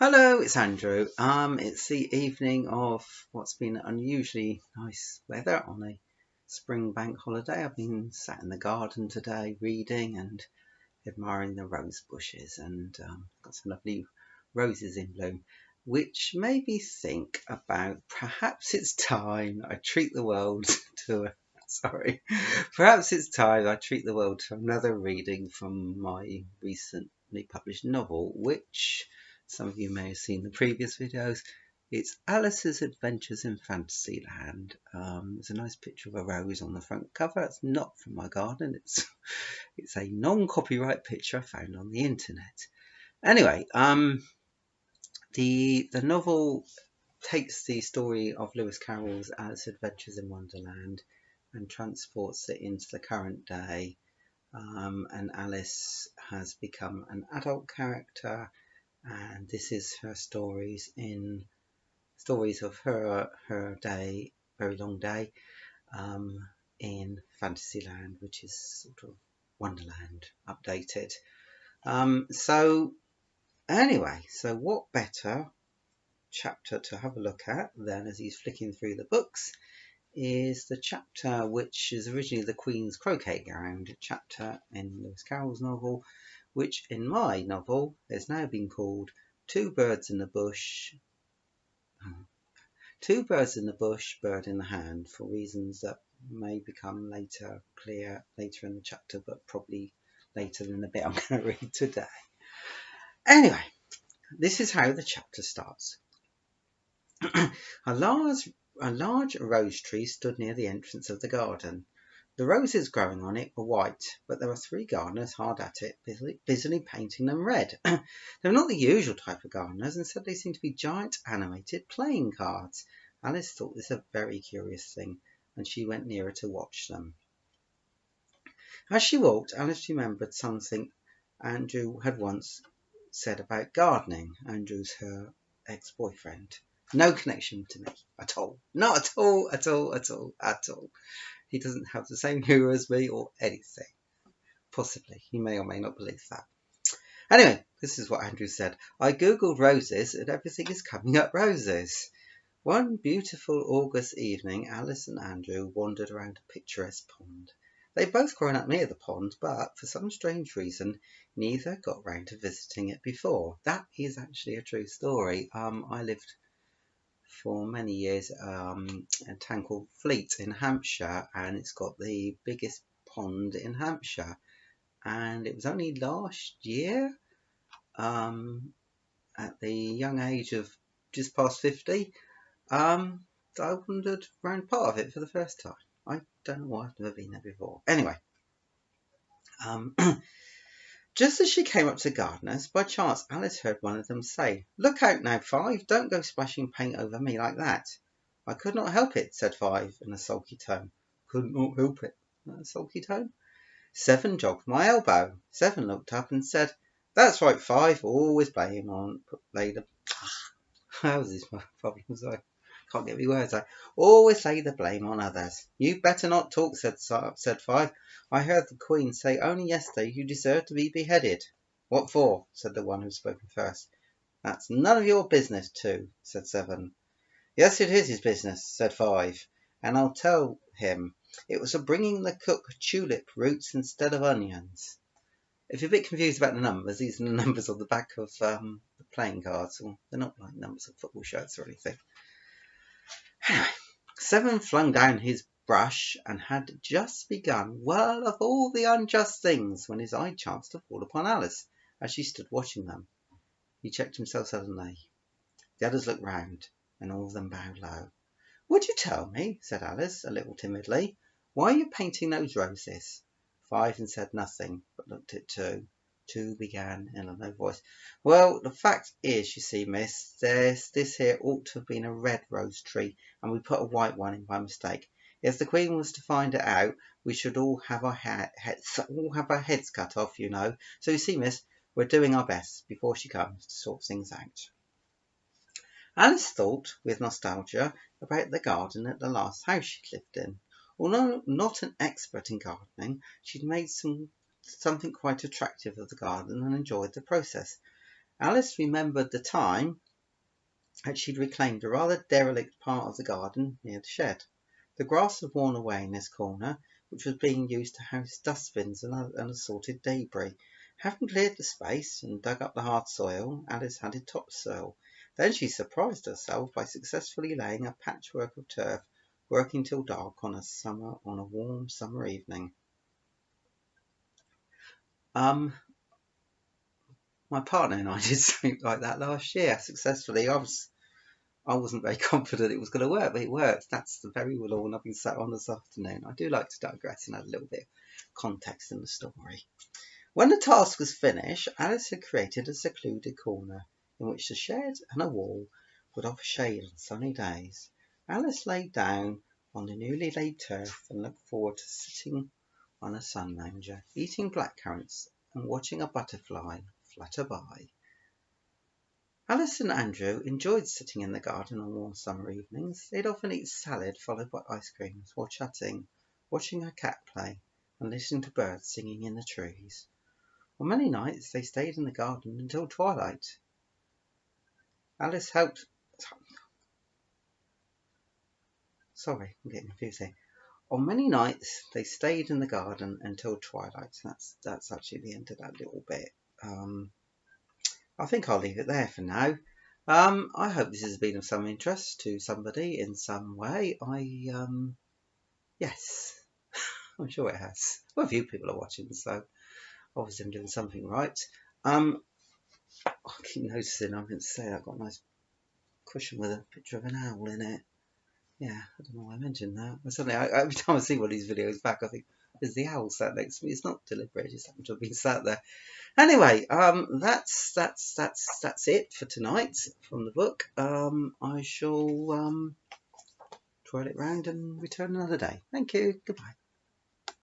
Hello, it's Andrew. It's the evening of what's been unusually nice weather on a spring bank holiday. I've been sat in the garden today reading and admiring the rose bushes and got some lovely roses in bloom, which made me think about perhaps it's time I treat the world to a, sorry, perhaps it's time I treat the world to another reading from my recently published novel, which some of you may have seen the previous videos. It's Alice's Adventures in Fantasyland. There's a nice picture of a rose on the front cover. It's not from my garden. It's a non-copyright picture I found on the internet. Anyway, the novel takes the story of Lewis Carroll's Alice's Adventures in Wonderland and transports it into the current day. And Alice has become an adult character, and this is her stories of her day, very long day, in Fantasyland, which is sort of Wonderland updated. So what better chapter to have a look at than, as he's flicking through the books, is the chapter which is originally the Queen's Croquet Ground chapter in Lewis Carroll's novel, which in my novel has now been called Two Birds in the Bush, Bird in the Hand, for reasons that may become clear later in the chapter, but probably later than the bit I'm going to read today. Anyway, this is how the chapter starts. A large rose tree stood near the entrance of the garden. The roses growing on it were white, but there were 3 gardeners hard at it, busily painting them red. They were not the usual type of gardeners, instead they seemed to be giant animated playing cards. Alice thought this a very curious thing, and she went nearer to watch them. As she walked, Alice remembered something Andrew had once said about gardening. Andrew's her ex-boyfriend. No connection to me at all. Not at all, at all, at all, at all. He doesn't have the same humour as me or anything. Possibly. He may or may not believe that. Anyway, this is what Andrew said. I googled roses and everything is coming up roses. One beautiful August evening, Alice and Andrew wandered around a picturesque pond. They'd both grown up near the pond, but for some strange reason, neither got round to visiting it before. That is actually a true story. I lived for many years a town called Fleet in Hampshire, and it's got the biggest pond in Hampshire, and it was only last year, at the young age of just past 50, I wandered around part of it for the first time. I don't know why I've never been there before. Anyway, just as she came up to the gardeners, by chance Alice heard one of them say, "Look out now, Five, don't go splashing paint over me like that." "I could not help it," said Five in a sulky tone. "Could not help it," in a sulky tone. Seven jogged my elbow. Seven looked up and said, "That's right, Five, always lay the..." How's this my problem? Sorry. Can't get my words out. "Always lay the blame on others." "You'd better not talk," said Five. "I heard the Queen say only yesterday you deserve to be beheaded." "What for?" said the one who spoke first. "That's none of your business, too," said Seven. "Yes, it is his business," said Five, "and I'll tell him. It was for bringing the cook tulip roots instead of onions." If you're a bit confused about the numbers, these are the numbers on the back of the playing cards. Well, they're not like numbers of football shirts or anything. Seven flung down his brush and had just begun, well, of all the unjust things, when his eye chanced to fall upon Alice as she stood watching them. He checked himself suddenly. The others looked round, and all of them bowed low. "Would you tell me," said Alice, a little timidly, "why you're painting those roses?" Five said nothing, but looked at Two. Two began in a low voice. "Well, the fact is, you see, miss, this here ought to have been a red rose tree, and we put a white one in by mistake. If the Queen was to find it out, we should all have our heads cut off, you know. So you see, miss, we're doing our best before she comes to sort things out." Alice thought with nostalgia about the garden at the last house she'd lived in. Although not an expert in gardening, she'd made something quite attractive of the garden and enjoyed the process. Alice remembered the time that she'd reclaimed a rather derelict part of the garden near the shed. The grass had worn away in this corner, which was being used to house dustbins and assorted debris. Having cleared the space and dug up the hard soil, Alice added topsoil. Then she surprised herself by successfully laying a patchwork of turf, working till dark on a warm summer evening. My partner and I did something like that last year successfully. I wasn't very confident it was going to work, but it worked. That's the very lawn I've been sat on this afternoon. I do like to digress and add a little bit of context in the story. When the task was finished, Alice had created a secluded corner in which the shed and a wall would offer shade on sunny days. Alice lay down on the newly laid turf and looked forward to sitting on a sun lounger, eating blackcurrants and watching a butterfly flutter by. Alice and Andrew enjoyed sitting in the garden on warm summer evenings. They'd often eat salad followed by ice creams while chatting, watching her cat play, and listening to birds singing in the trees. On many nights they stayed in the garden until twilight. Alice helped... Sorry, I'm getting confused here. On many nights they stayed in the garden until twilight. That's actually the end of that little bit. I think I'll leave it there for now. I hope this has been of some interest to somebody in some way. Yes, I'm sure it has. Well, a few people are watching, so obviously I'm doing something right. I keep noticing, I didn't say I've got a nice cushion with a picture of an owl in it. Yeah, I don't know why I mentioned that. But suddenly, every time I see one of these videos back, I think, there's the owl sat next to me. It's not deliberate, it just happened to have been sat there. Anyway, that's it for tonight from the book. I shall twirl it round and return another day. Thank you. Goodbye.